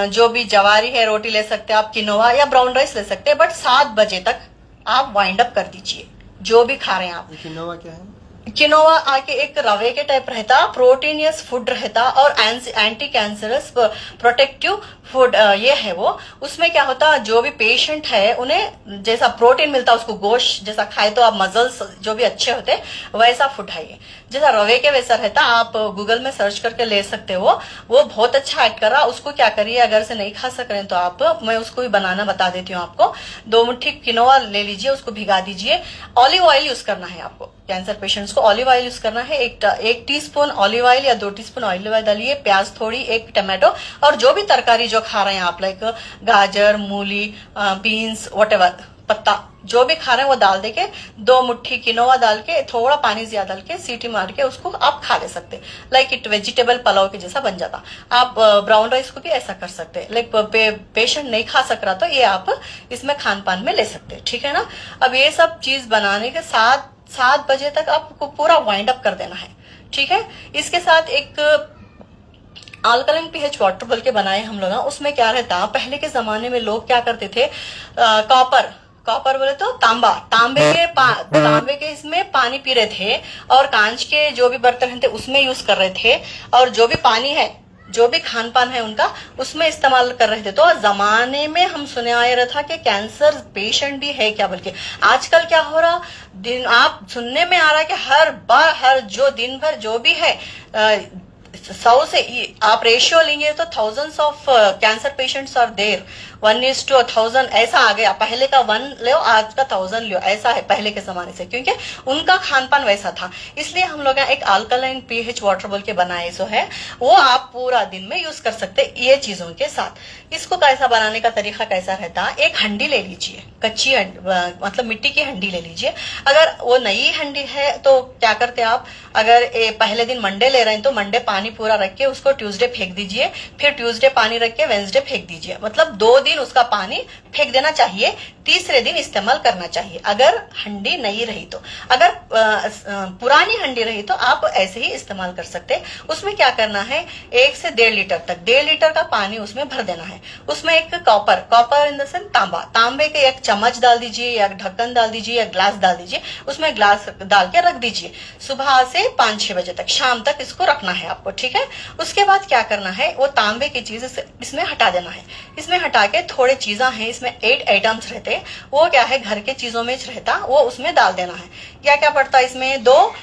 जो भी जवारी है रोटी ले सकते हैं आप, किनोवा या ब्राउन राइस ले सकते हैं, बट 7 बजे तक आप वाइंड अप कर दीजिए जो भी खा रहे हैं आप। किनोवा क्या है? किनोवा आके एक रवे के टाइप रहता, प्रोटीनियस फूड रहता और एंटी कैंसरस प्रोटेक्टिव फूड ये है वो। उसमें क्या होता, जो भी पेशेंट है उन्हें जैसा प्रोटीन मिलता, उसको गोश्त जैसा खाए तो आप मसल्स जो भी अच्छे होते वैसा फूड है ये, जैसा रवे के वैसा रहता। आप गूगल में सर्च करके ले सकते हो, वो बहुत अच्छा ऐड कर रहा। उसको क्या करिए, अगर से नहीं खा सक रहे हैं तो आप, मैं उसको भी बनाना बता देती हूँ आपको। 2 मुट्ठी किनोवा ले लीजिए, उसको भिगा दीजिए। ऑलिव ऑयल यूज करना है आपको, कैंसर पेशेंट्स को ऑलिव ऑयल यूज करना है। 1 टीस्पून ऑलिव ऑयल या 2 टीस्पून ऑलिव ऑयल डालिए, प्याज थोड़ी, 1 टमाटो, और जो भी तरकारी जो खा रहे हैं आप, लाइक गाजर, मूली, बीन्स, व्हाटएवर पत्ता जो भी खा रहे हैं वो डाल देके 2 मुट्ठी किनोवा डाल के थोड़ा पानी ज्यादा डाल के सीटी मार के उसको आप खा ले सकते, लाइक इट वेजिटेबल पुलाव के जैसा बन जाता। आप ब्राउन राइस को भी ऐसा कर सकते हैं, लाइक पेशेंट नहीं खा सक रहा तो ये आप इसमें खान पान में ले सकते हैं, ठीक है ना। अब ये सब चीज बनाने के 7 बजे तक आपको पूरा वाइंड अप कर देना है, ठीक है। इसके साथ एक अल्कलाइन पीएच वाटर बोल के बनाए हम लोग। उसमें क्या रहता, पहले के जमाने में लोग क्या करते थे, कॉपर बोले तो तांबे के इसमें पानी पी रहे थे, और कांच के जो भी बर्तन रहते उसमें यूज कर रहे थे, और जो भी पानी है, जो भी खान पान है उनका उसमें इस्तेमाल कर रहे थे। तो जमाने में हम सुने आए रहा था कि कैंसर पेशेंट भी है क्या, बल्कि आजकल क्या हो रहा, आप सुनने में आ रहा है कि हर जो दिन भर जो भी है 100 से आप रेशियो लेंगे तो thousands of cancer patients are there, 1:1000 ऐसा आ गया। पहले का 1 लो, आज का 1000 लो, ऐसा है पहले के जमाने से, क्योंकि उनका खान पान वैसा था। इसलिए हम लोग एक अल्कलाइन पीएच वाटर बोल के बनाए जो है वो आप पूरा दिन में यूज कर सकते ये चीजों के साथ। इसको कैसा बनाने का तरीका कैसा रहता, एक हंडी ले लीजिए, कच्ची मतलब मिट्टी की हंडी ले लीजिए। अगर वो नई हंडी है तो क्या करते आप, अगर पहले दिन मंडे ले रहे हैं तो मंडे पानी पूरा रख के उसको ट्यूसडे फेंक दीजिए, फिर ट्यूसडे पानी रख के वेंसडे फेंक दीजिए, मतलब 2 दिन उसका पानी फेंक देना चाहिए, तीसरे दिन इस्तेमाल करना चाहिए अगर हंडी नहीं रही तो। अगर पुरानी हंडी रही तो आप ऐसे ही इस्तेमाल कर सकते। उसमें क्या करना है, 1 से 1.5 लीटर तक 1.5 लीटर का पानी उसमें भर देना है। उसमें एक कॉपर इन द सेंस तांबे के 1 चम्मच डाल दीजिए, या ढक्कन डाल दीजिए, या ग्लास डाल दीजिए, उसमें ग्लास डाल के रख दीजिए। सुबह से 5-6 बजे तक, शाम तक इसको रखना है आपको, ठीक है। उसके बाद क्या करना है, वो तांबे की चीज इसमें हटा देना है। इसमें हटा के थोड़े चीजा हैं, इसमें 8 आइटम्स रहते हैं, वो क्या है घर के चीजों में रहता, वो उसमें डाल देना है। क्या क्या पड़ता है इसमें, 2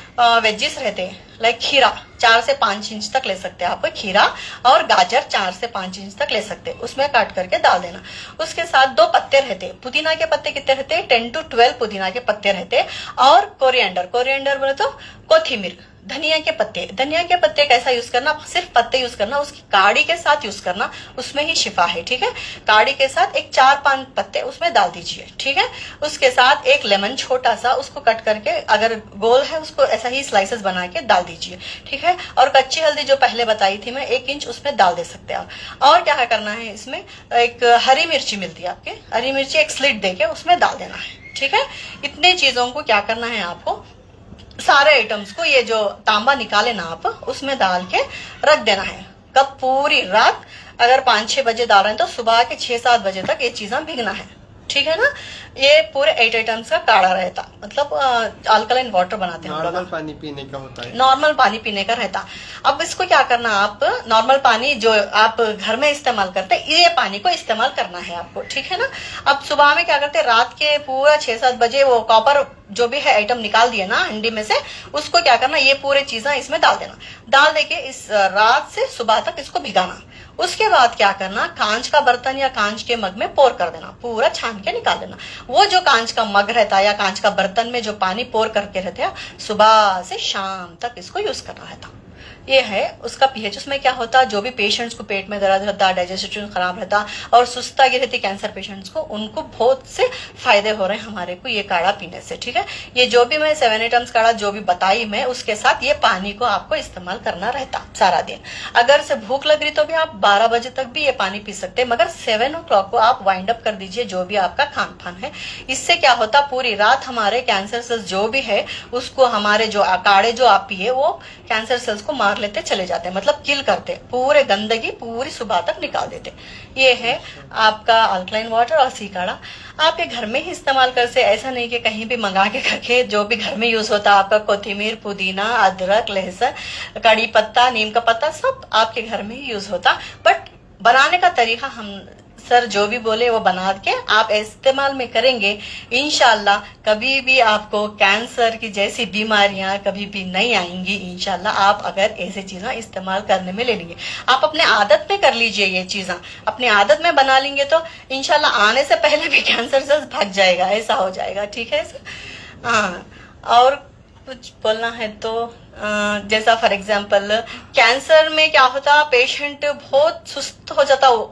वेजिस रहते हैं, लाइक खीरा 4 से 5 इंच तक ले सकते हैं आप खीरा, और गाजर 4 से 5 इंच तक ले सकते हैं, उसमें काट करके डाल देना। उसके साथ 2 पत्ते रहते हैं, पुदीना के पत्ते कितने रहते हैं, 10 to 12 पुदीना के पत्ते रहते हैं, और कोरिएंडर बोले तो कोथिमीर, धनिया के पत्ते कैसा यूज करना, सिर्फ पत्ते यूज करना, उसकी काड़ी के साथ यूज करना, उसमें ही शिफा है, ठीक है। काड़ी के साथ एक 4-5 पत्ते उसमें डाल दीजिए, ठीक है। उसके साथ एक लेमन छोटा सा, उसको कट करके, अगर गोल है उसको ऐसा ही स्लाइसेस बना के डाल दीजिए, ठीक है। और कच्ची हल्दी जो पहले बताई थी मैं 1 इंच उसमें डाल दे सकते हैं आप। और क्या करना है, इसमें एक हरी मिर्ची मिलती है आपके, हरी मिर्ची एक स्लिट देके उसमें डाल देना है, ठीक है। इतने चीजों को क्या करना है आपको, सारे आइटम्स को, ये जो तांबा निकाले ना आप, उसमें डाल के रख देना है। कब, पूरी रात। अगर 5-6 बजे डाल रहे हैं तो सुबह के 6-7 बजे तक ये चीजें भिगना है, ठीक है ना। ये पूरे 8 आइटम्स का काढ़ा रहता, मतलब अल्कलाइन वाटर बनाते हैं। नॉर्मल पानी पीने का होता है, नॉर्मल पानी पीने का रहता। अब इसको क्या करना, आप नॉर्मल पानी जो आप घर में इस्तेमाल करते हैं, ये पानी को इस्तेमाल करना है आपको, ठीक है ना। अब सुबह में क्या करते हैं, रात के पूरा 6-7 बजे वो कॉपर जो भी है आइटम निकाल दिए ना हंडी में से, उसको क्या करना, ये पूरे चीजें इसमें डाल देना। डाल देके इस रात से सुबह तक इसको भिगाना। उसके बाद क्या करना, कांच का बर्तन या कांच के मग में पोर कर देना, पूरा छान के निकाल देना। वो जो कांच का मग रहता है या कांच का बर्तन में जो पानी पोर करके रहते हैं, सुबह से शाम तक इसको यूज करना रहता। ये है उसका पीएच। उसमें क्या होता, जो भी पेशेंट्स को पेट में दर्द रहता, डाइजेशन खराब रहता और सुस्तागी रहती कैंसर पेशेंट्स को, उनको बहुत से फायदे हो रहे हैं हमारे को ये काढ़ा पीने से, ठीक है। ये जो भी मैं 7 आइटम्स काढ़ा जो भी बताई मैं, उसके साथ ये पानी को आपको इस्तेमाल करना रहता सारा दिन। अगर से भूख लग रही तो भी आप 12 बजे तक भी ये पानी पी सकते हैं, मगर 7 o'clock को आप वाइंड अप कर दीजिए जो भी आपका खान पान है। इससे क्या होता, पूरी रात हमारे कैंसर सेल्स जो भी है उसको, हमारे जो काढ़े जो आप पिए वो कैंसर सेल्स को मार लेते चले जाते हैं, मतलब किल करते, पूरे गंदगी पूरी सुबह तक निकाल देते। ये है आपका अल्कलाइन वाटर और सी काढ़ा। आप ये घर में ही इस्तेमाल कर से, ऐसा नहीं कि कहीं भी मंगा के करके, जो भी घर में यूज होता आपका कोथिमीर, पुदीना, अदरक, लहसुन, कड़ी पत्ता, नीम का पत्ता, सब आपके घर में ही यूज होता। बट बनाने का तरीका हम सर जो भी बोले वो बना के आप इस्तेमाल में करेंगे, इंशाल्लाह कभी भी आपको कैंसर की जैसी बीमारियां कभी भी नहीं आएंगी इंशाल्लाह, आप अगर ऐसी चीजें इस्तेमाल करने में ले लेंगे। आप अपने आदत में कर लीजिए, ये चीजें अपने आदत में बना लेंगे तो इंशाल्लाह आने से पहले भी कैंसर से भाग जाएगा, ऐसा हो जाएगा, ठीक है सर। हाँ, और कुछ बोलना है तो जैसा फॉर एग्जाम्पल कैंसर में क्या होता, पेशेंट बहुत सुस्त हो जाता वो,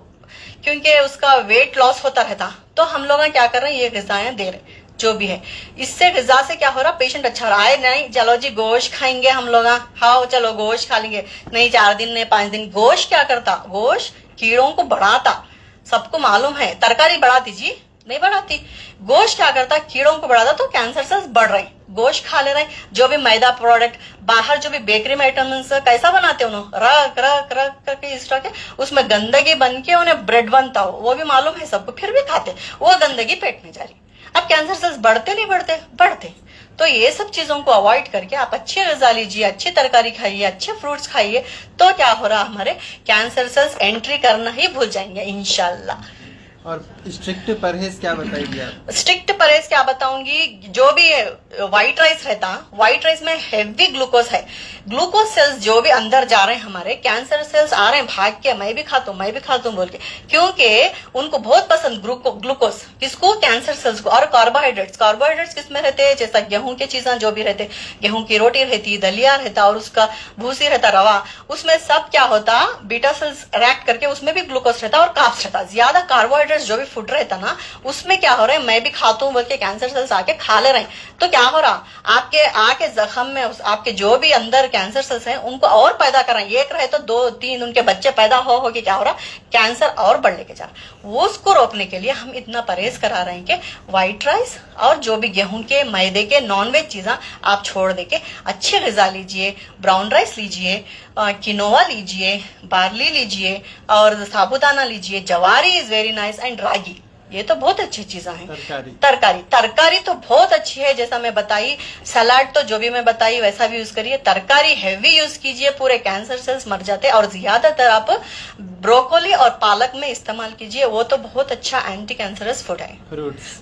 क्योंकि उसका वेट लॉस होता रहता। तो हम लोग क्या कर रहे हैं, ये ग़िज़ाएं दे रहे जो भी है, इससे ग़िज़ा से क्या हो रहा, पेशेंट अच्छा रहा है। नहीं चलो जी गोश्त खाएंगे हम लोग, हाँ चलो गोश्त खा लेंगे, नहीं 4 दिन नहीं 5 दिन। गोश्त क्या करता, गोश्त कीड़ों को बढ़ाता, सबको मालूम है। तरकारी बढ़ाती जी, नहीं बढ़ाती। गोश्त क्या करता, कीड़ों को बढ़ाता, तो कैंसर सेल्स बढ़ रहे। गोश्त खा ले रहे, जो भी मैदा प्रोडक्ट, बाहर जो भी बेकरी में आइटम्स कैसा बनाते हैं उन्होंने, रख रख रख करके इस तरह के, उसमें गंदगी बन के उन्हें ब्रेड बनता हो, वो भी मालूम है सबको, फिर भी खाते, वो गंदगी पेट में जा रही। अब कैंसर सेल्स बढ़ते नहीं बढ़ते, बढ़ते। तो ये सब चीजों को अवॉइड करके आप अच्छी ग़िज़ा लीजिए, अच्छी तरकारी खाइए, अच्छे फ्रूट्स खाइए, तो क्या हो रहा, हमारे कैंसर सेल्स एंट्री करना ही भूल जाएंगे इंशाल्लाह। और स्ट्रिक्ट परहेज क्या बताइए आप? स्ट्रिक्ट परहेज क्या बताऊंगी, जो भी व्हाइट राइस रहता, व्हाइट राइस में हेवी ग्लूकोज है। ग्लूकोज सेल्स जो भी अंदर जा रहे हैं, हमारे कैंसर सेल्स आ रहे हैं भाग के, मैं भी खाता हूँ मैं भी खाता हूँ बोल के, क्योंकि उनको बहुत पसंद ग्लूकोज, किसको, कैंसर सेल्स को। और कार्बोहाइड्रेट्स, कार्बोहाइड्रेट्स किसमें रहते हैं, जैसा गेहूं के चीजें जो भी रहते, गेहूं की रोटी रहती, दलिया रहता और उसका भूसी रहता, रवा, उसमें सब क्या होता, बीटा सेल्स रिएक्ट करके उसमें भी ग्लूकोज रहता और कार्ब्स रहता। ज्यादा कार्बोहाइड्रेट्स जो भी फूड रहता ना, उसमें क्या हो रहा है, मैं भी खाता हूँ बोल के कैंसर सेल्स आके खा ले रहे हैं, तो क्या हो रहा, आपके आके जख्म में आपके जो भी अंदर कैंसर सेल्स हैं उनको और पैदा कर रहे हैं। एक रहे तो 2-3 उनके बच्चे पैदा हो के क्या हो रहा, कैंसर और बढ़ लेके जा रहा। वो उसको रोकने के लिए हम इतना परहेज करा रहे हैं कि व्हाइट राइस और जो भी गेहूं के, मैदे के, नॉनवेज चीजें आप छोड़ दे के अच्छी ग़िज़ा लीजिए। ब्राउन राइस लीजिए, किनोवा लीजिए, बार्ली लीजिए और साबुदाना लीजिए, जवारी इज वेरी नाइस एंड रागी, ये तो बहुत अच्छी चीजें हैं। तरकारी तो बहुत अच्छी है, जैसा मैं बताई। सलाद तो जो भी मैं बताई वैसा भी यूज करिए, तरकारी हैवी यूज कीजिए, पूरे कैंसर सेल्स मर जाते हैं। और ज्यादातर आप ब्रोकोली और पालक में इस्तेमाल कीजिए, वो तो बहुत अच्छा एंटी कैंसरस फूड है।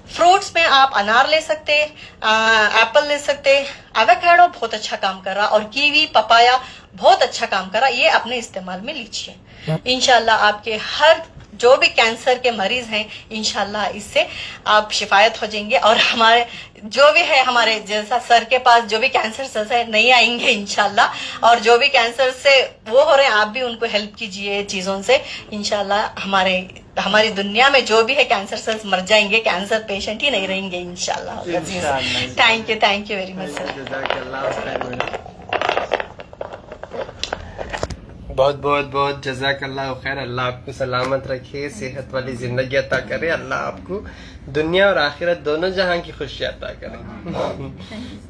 फ्रूट्स में आप अनार ले सकते, एप्पल ले सकते, एवोकाडो बहुत अच्छा काम कर रहा, और कीवी, पपाया बहुत अच्छा काम कर रहा, ये अपने इस्तेमाल में लीजिए। इंशाल्लाह आपके हर जो भी कैंसर के मरीज हैं इंशाल्लाह इससे आप शिफायत हो जाएंगे, और हमारे जो भी है हमारे जैसा सर के पास जो भी कैंसर सेल्स है नहीं आएंगे इंशाल्लाह, और जो भी कैंसर से वो हो रहे हैं आप भी उनको हेल्प कीजिए चीजों से इंशाल्लाह। हमारी दुनिया में जो भी है कैंसर सेल्स मर जाएंगे, कैंसर पेशेंट ही नहीं रहेंगे इंशाल्लाह। Thank you very much sir. बहुत जज़ाकल्लाह खैर। अल्लाह आपको सलामत रखे, सेहत वाली जिंदगी अता करे, अल्लाह आपको दुनिया और आखिरत दोनों जहां की खुशी अता करे।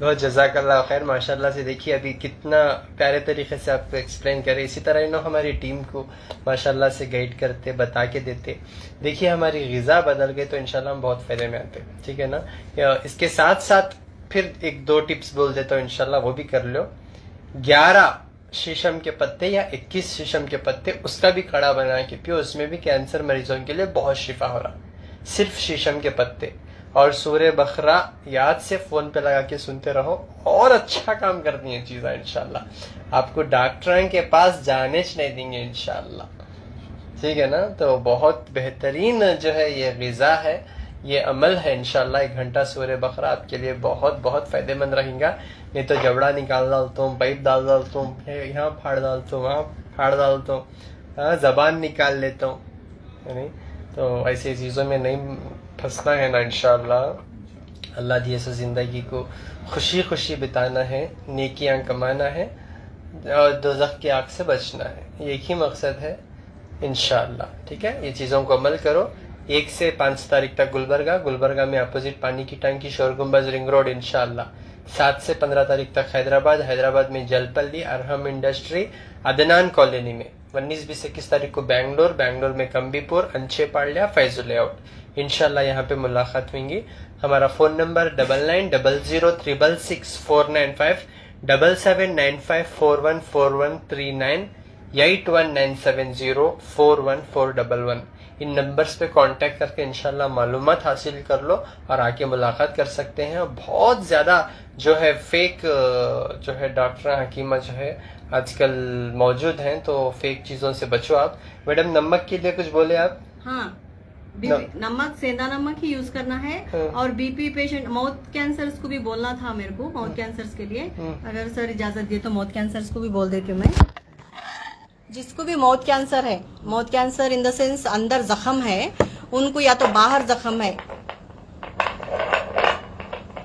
बहुत जज़ाकल्लाह खैर। माशाल्लाह से देखिए अभी कितना प्यारे तरीके से आपको एक्सप्लेन करे, इसी तरह इन्हों हमारी टीम को माशाल्लाह से गाइड करते, बता के देते। देखिए हमारी ग़िज़ा बदल गई तो इंशाल्लाह हम बहुत फायदे में आते, ठीक है ना। इसके साथ साथ फिर 1-2 टिप्स बोल देता हूँ इंशाल्लाह, वो भी कर लो। 11 शीशम के पत्ते या 21 शीशम के पत्ते उसका भी काढ़ा बना के पियो, उसमें भी कैंसर मरीजों के लिए बहुत शिफा हो रहा। सिर्फ शीशम के पत्ते और सूरह बकरा याद से फोन पे लगा के सुनते रहो, और अच्छा काम करती हैं चीजें इंशाल्लाह। आपको डॉक्टर के पास जाने नहीं देंगे इंशाल्लाह, ठीक है ना। तो बहुत बेहतरीन जो है ये ग़िज़ा है, ये अमल है इंशाल्लाह। 1 घंटा सूरह बकरा आपके लिए बहुत फायदेमंद रहेगा। नहीं तो जबड़ा निकाल डालता हूँ, पाइप डाल डालता हूँ, यहाँ फाड़ डालता हूँ, वहाँ फाड़ डालता हूँ, जबान निकाल लेता हूँ, नहीं तो ऐसी चीज़ों में नहीं फंसना है ना इंशाल्लाह। अल्लाह दिए सो ज़िंदगी को खुशी बिताना है, नेकियां कमाना है और दोज़ख की आग से बचना है, एक ही मकसद है इंशाल्लाह, ठीक है। ये चीज़ों को अमल करो। 1 से 5 तारीख तक गुलबर्गा में अपोजिट पानी की टंकी, शोर गुंबज, रिंग रोड इंशाल्लाह। 7 से 15 तारीख तक हैदराबाद में जलपल्ली, अरहम इंडस्ट्री, अदनान कॉलोनी में। 19-20-21 तारीख को बैंगलोर में कंबीपुर, अंचेपाड़िया, फैजुल लेआउट इंशाल्लाह यहाँ पे मुलाकात होंगी। हमारा फ़ोन नंबर 9900366495, 7795414139, 8197041411। इन नंबर्स पे कांटेक्ट करके इंशाल्लाह मालूमात हासिल कर लो और आके मुलाकात कर सकते हैं। बहुत ज़्यादा जो है फेक जो है डॉक्टर हकीमा जो है आजकल मौजूद हैं, तो फेक चीज़ों से बचो आप। मैडम नमक के लिए कुछ बोले आप? हाँ, नमक, सेंधा नमक ही यूज करना है। और बीपी पेशेंट, माउथ कैंसर्स को भी बोलना था मेरे को, माउथ कैंसर्स के लिए अगर सर इजाजत दिए तो माउथ कैंसर्स को भी बोल देती हूँ मैं। जिसको भी माउथ कैंसर है, mouth cancer in the sense अंदर जख्म है, उनको या तो बाहर जख्म है।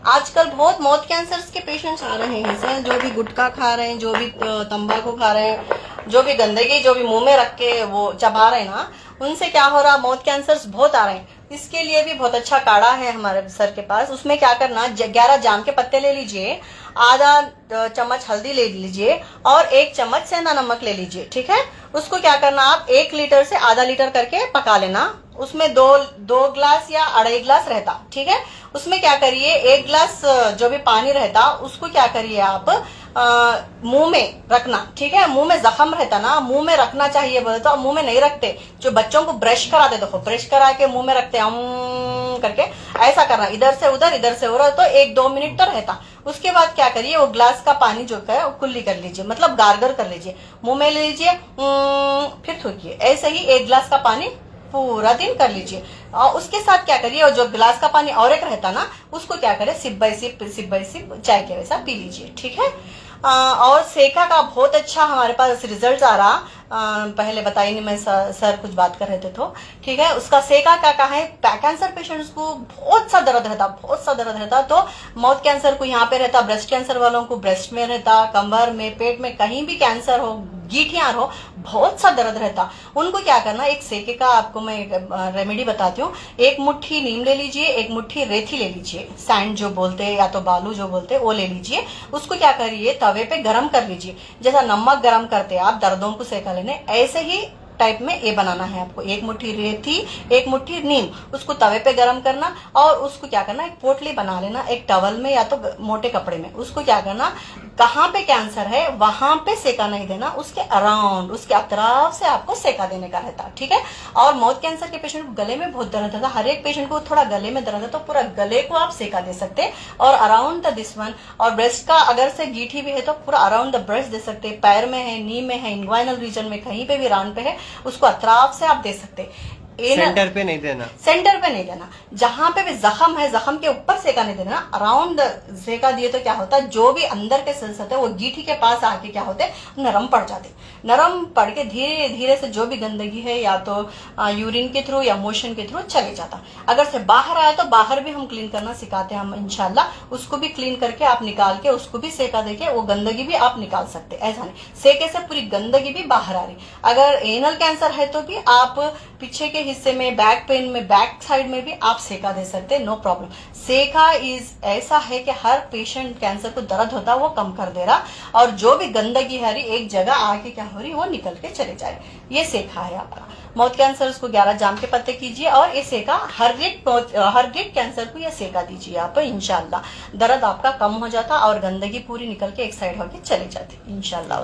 आजकल बहुत माउथ कैंसर्स के पेशेंट्स आ रहे हैं सर, जो भी गुटखा खा रहे हैं, जो भी तंबाकू खा रहे हैं, जो भी गंदगी जो भी मुंह में रख के वो चबा रहे हैं ना, उनसे क्या हो रहा, माउथ कैंसर्स बहुत आ रहे हैं। इसके लिए भी बहुत अच्छा काढ़ा है हमारे सर के पास। उसमें क्या करना, 11 जाम के पत्ते ले लीजिए, आधा चम्मच हल्दी ले लीजिए और 1 चम्मच सेंधा नमक ले लीजिए, ठीक है। उसको क्या करना, आप 1 लीटर से आधा लीटर करके पका लेना। उसमें 2 ग्लास या 2.5 ग्लास रहता, ठीक है। उसमें क्या करिए, 1 ग्लास जो भी पानी रहता उसको क्या करिए आप मुंह में रखना, ठीक है। मुंह में जख्म रहता ना, मुंह में रखना चाहिए बोले तो मुंह में नहीं रखते। जो बच्चों को ब्रश कराते, देखो ब्रश करा के मुंह में रखते करके, ऐसा करना, इधर से उधर तो 1-2 मिनट तो रहता। उसके बाद क्या करिए, वो ग्लास का पानी जो है वो कुल्ली कर लीजिए, मतलब गार्गर कर लीजिए, मुंह में ले लीजिए, फिर थूकिए। ऐसे ही 1 ग्लास का पानी पूरा दिन कर लीजिए। और उसके साथ क्या करिए, और जो गिलास का पानी और एक रहता ना, उसको क्या करे, सिप बाई सिप चाय के वैसा पी लीजिए, ठीक है। और सेका का बहुत अच्छा हमारे पास रिजल्ट आ रहा। पहले बताइए नहीं, मैं सर कुछ बात कर रहे थे तो, ठीक है। उसका सेका क्या है, कैंसर पेशेंट्स को बहुत सा दर्द रहता, तो माउथ कैंसर को यहाँ पे रहता, ब्रेस्ट कैंसर वालों को ब्रेस्ट में रहता, कमर में, पेट में, कहीं भी कैंसर हो, गीठियां हो, बहुत सा दर्द रहता। उनको क्या करना, एक सेके का आपको मैं रेमेडी बताती हूँ। 1 मुट्ठी नीम ले लीजिए, 1 मुट्ठी रेती ले लीजिए, सैंड जो बोलते हैं या तो बालू जो बोलते हैं वो ले लीजिए। उसको क्या करिए, तवे पे गरम कर लीजिए, जैसा नमक गरम करते हैं आप दर्दों को सेका लेने, ऐसे ही टाइप में ये बनाना है आपको। 1 मुट्ठी रेती, 1 मुट्ठी नीम, उसको तवे पे गरम करना और उसको क्या करना, एक पोटली बना लेना, एक टवल में या तो मोटे कपड़े में। उसको क्या करना, कहाँ पे कैंसर है वहां पे सेका नहीं देना, उसके अराउंड, उसके अतराफ से आपको सेका देने का रहता, ठीक है। और माउथ कैंसर के पेशेंट को गले में बहुत दर्द रहता, हर एक पेशेंट को थोड़ा गले में दर्द है तो पूरा गले को आप सेका दे सकते, और अराउंड द दिस वन। और ब्रेस्ट का अगर से गीठी भी है तो पूरा अराउंड द ब्रेस्ट दे सकते, पैर में है, नी में है, इंग्वाइनल रीजन में, कहीं पे भी राउंड पे है, उसको अतराफ से आप दे सकते। सेंटर पे नहीं देना, सेंटर पे नहीं देना, जहां पे भी जख्म है जख्म के ऊपर सेका नहीं देना। अराउंड सेका दिए तो क्या होता है, जो भी अंदर के सेल्स होते हैं वो गीठी के पास आके क्या होते हैं, नरम पड़ जाते। नरम पड़ के धीरे धीरे से जो भी गंदगी है या तो यूरिन के थ्रू या मोशन के थ्रू चले जाता। अगर से बाहर आया तो बाहर भी हम क्लीन करना सिखाते हैं हम इंशाल्लाह, उसको भी क्लीन करके आप निकाल के उसको भी सेका देके वो गंदगी भी आप निकाल सकते। ऐसा नहीं सेके से पूरी गंदगी भी बाहर आ रही। अगर एनल कैंसर है तो भी आप पीछे के हिस्से में, बैक पेन में, बैक साइड में भी आप सेका दे सकते, नो प्रॉब्लम। सेका इज ऐसा है कि हर पेशेंट कैंसर को दर्द होता है वो कम कर दे रहा, और जो भी गंदगी है एक जगह आके क्या हो रही वो निकल के चले जाए। ये सेका है आपका। माउथ कैंसर उसको 11 जाम के पत्ते कीजिए, और ये सेका हर गेट कैंसर को ये सेका दीजिए आप, इंशाल्लाह दर्द आपका कम हो जाता और गंदगी पूरी निकल के एक साइड होके चली जाती इंशाल्लाह।